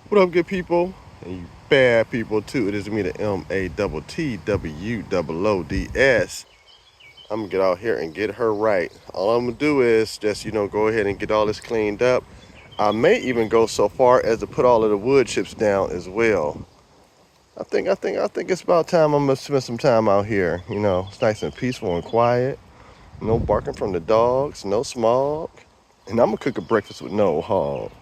What up, good people? And you bad people too. It is me, the MATTWOODS. I'm gonna get out here and get her right. All I'm gonna do is just, go ahead and get all this cleaned up. I may even go so far as to put all of the wood chips down as well. I think it's about time I'm gonna spend some time out here. It's nice and peaceful and quiet. No barking from the dogs, no smog. And I'm gonna cook a breakfast with no hog.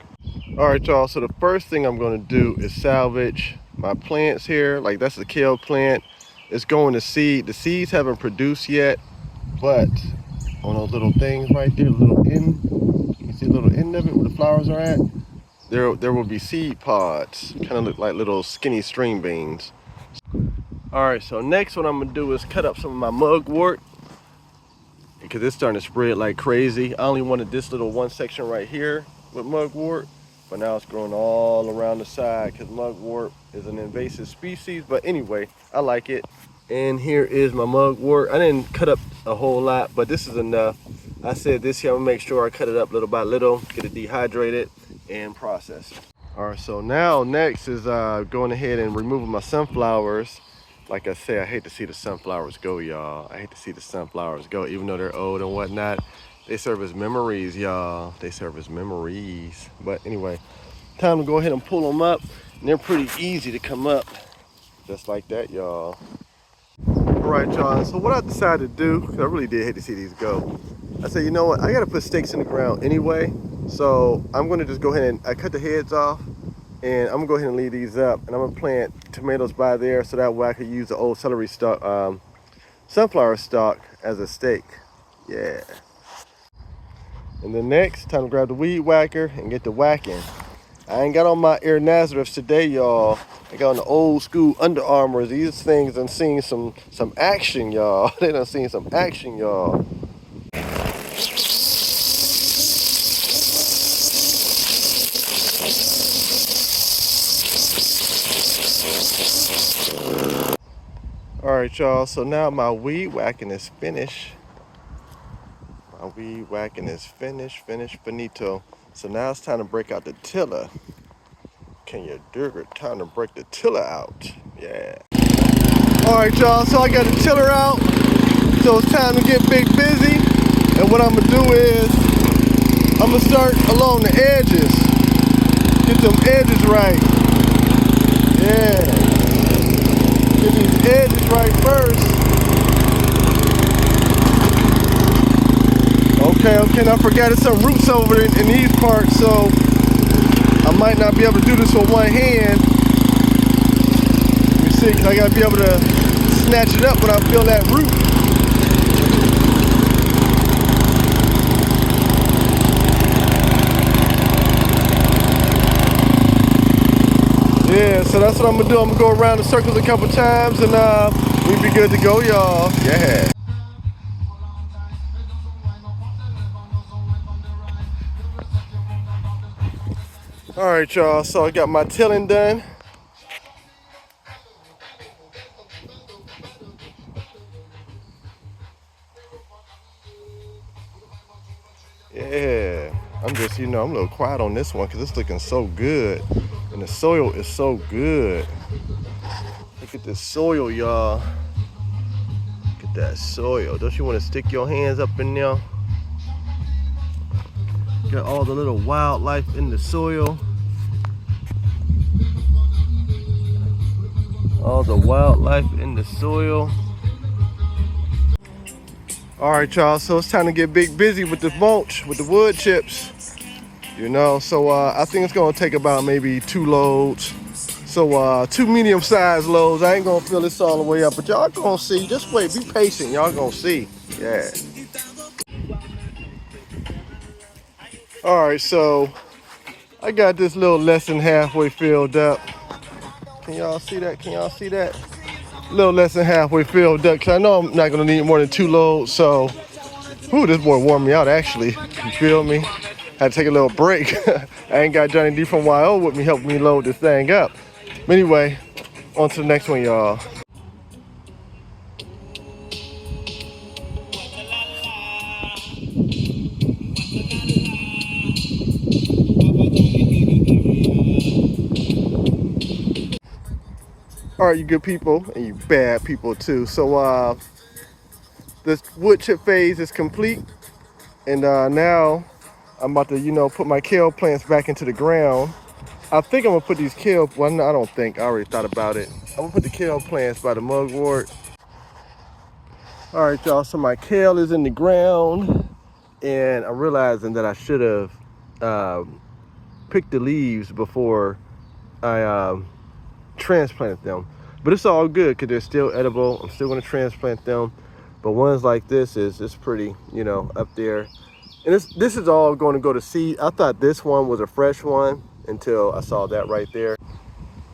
All right, y'all, so the first thing I'm gonna do is salvage my plants here. Like, that's the kale plant. It's going to seed. The seeds haven't produced yet, but on those little things right there, little end, you see the little end of it where the flowers are at? There will be seed pods, kind of look like little skinny string beans. All right, so next what I'm gonna do is cut up some of my mugwort because it's starting to spread like crazy. I only wanted this little one section right here with mugwort, but now it's growing all around the side because mugwort is an invasive species. But anyway, I like it. And here is my mugwort. I didn't cut up a whole lot, but this is enough. I said this here, I'm gonna make sure I cut it up little by little, get it dehydrated and processed. All right, so now next is going ahead and removing my sunflowers. Like I say, I hate to see the sunflowers go, y'all. I hate to see the sunflowers go, even though they're old and whatnot. They serve as memories, y'all. They serve as memories. But anyway, time to go ahead and pull them up. And they're pretty easy to come up. Just like that, y'all. All right, y'all. So what I decided to do, because I really did hate to see these go. I said, you know what? I got to put stakes in the ground anyway. So I'm going to just go ahead and I cut the heads off. And I'm gonna go ahead and leave these up, and I'm gonna plant tomatoes by there so that way I could use the old celery stalk, sunflower stalk as a stake. Yeah. And then next, time to grab the weed whacker and get the whacking. I ain't got on my Air Nazareths today, y'all. I got on the old school Under Armours. These things done seen some action, y'all. They done seen some action, y'all. All right, y'all, so now my weed whacking is finished. My weed whacking is finished, finito. So now it's time to break out the tiller. Can you dig it? Time to break the tiller out. Yeah. All right, y'all, so I got the tiller out. So it's time to get big busy. And what I'm gonna do is, I'm gonna start along the edges. Get them edges right. Yeah. Get these edges right first. Okay, now I forgot there's some roots over in these parts, so I might not be able to do this with one hand. Let me see, because I gotta be able to snatch it up when I feel that root. Yeah, so that's what I'm gonna do. I'm gonna go around the circles a couple times and we'll be good to go, y'all. Yeah. All right, y'all, so I got my tilling done. Yeah, I'm just, I'm a little quiet on this one because it's looking so good. And the soil is so good. Look at this soil, y'all. Look at that soil. Don't you want to stick your hands up in there? Got all the little wildlife in the soil. All the wildlife in the soil. All right, y'all, so it's time to get big busy with the mulch, with the wood chips. So I think it's gonna take about maybe 2 loads. So 2 medium-sized loads. I ain't gonna fill this all the way up, but y'all gonna see. Just wait, be patient, y'all gonna see. Yeah. All right, so I got this little less than halfway filled up. Can y'all see that? Can y'all see that? A little less than halfway filled up, because I know I'm not gonna need more than 2 loads. So, ooh, this boy warmed me out actually. You feel me? Had to take a little break. I ain't got Johnny D from YO with me helping me load this thing up. But anyway, on to the next one, y'all. All right, you good people and you bad people too. So this wood chip phase is complete, and now I'm about to, put my kale plants back into the ground. I think I'm gonna put these kale. Well, no, I don't think. I already thought about it. I'm gonna put the kale plants by the mugwort. All right, y'all. So my kale is in the ground, and I'm realizing that I should have picked the leaves before I transplanted them. But it's all good because they're still edible. I'm still gonna transplant them. But ones like this it's pretty, up there. And this is all going to go to seed. I thought this one was a fresh one until I saw that right there.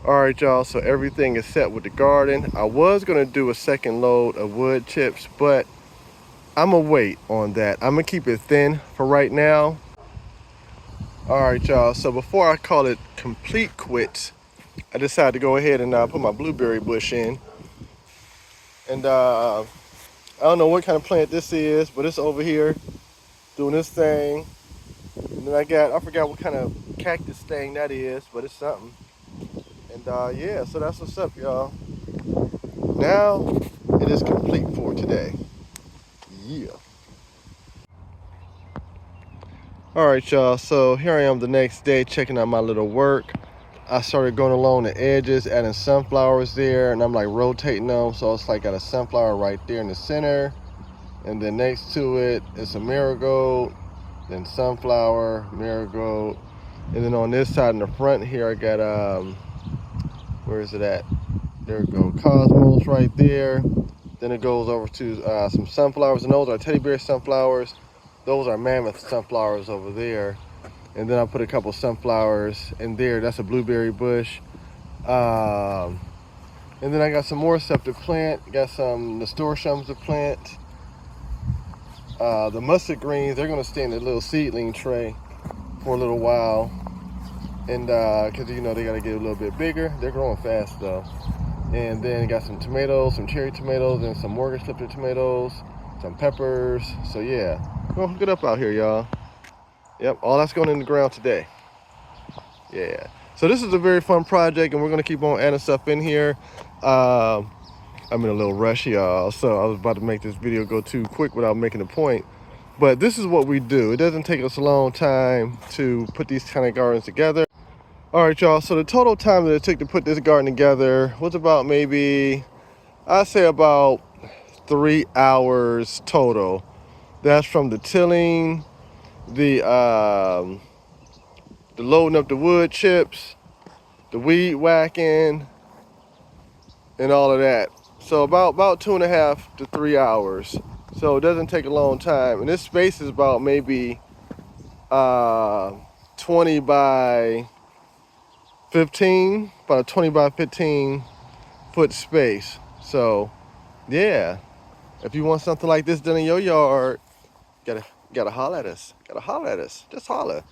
All right, y'all, so everything is set with the garden. I was gonna do a second load of wood chips, but I'm gonna wait on that. I'm gonna keep it thin for right now. All right, y'all, so before I call it complete quits, I decided to go ahead and put my blueberry bush in. And I don't know what kind of plant this is, but it's over here doing this thing. And then I forgot what kind of cactus thing that is, but it's something. And yeah, so that's what's up, y'all. Now it is complete for today. Yeah. All right, y'all, so here I am the next day checking out my little work. I started going along the edges, adding sunflowers there, and I'm like rotating them, so it's like got a sunflower right there in the center, and then next to it it's a marigold, then sunflower, marigold, and then on this side in the front here I got where is it at? There we go, cosmos right there. Then it goes over to some sunflowers, and those are teddy bear sunflowers. Those are mammoth sunflowers over there. And then I put a couple sunflowers in there. That's a blueberry bush. And then I got some more stuff to plant. Got some nasturtiums to plant. The mustard greens, they're gonna stay in the little seedling tray for a little while. And cause they gotta get a little bit bigger. They're growing fast though. And then got some tomatoes, some cherry tomatoes, and some Morgan Slipper tomatoes, some peppers. So yeah, we're gonna hook it up out here, y'all. Yep, all that's going in the ground today. Yeah. So this is a very fun project, and we're gonna keep on adding stuff in here. I'm in a little rush, y'all, so I was about to make this video go too quick without making a point. But this is what we do. It doesn't take us a long time to put these kind of gardens together. All right, y'all, so the total time that it took to put this garden together was about maybe, I'd say about 3 hours total. That's from the tilling, the loading up the wood chips, the weed whacking, and all of that. So about 2.5 to 3 hours. So it doesn't take a long time. And this space is about maybe 20 by 15, about a 20 by 15 foot space. So yeah, if you want something like this done in your yard, gotta holler at us. Just holler.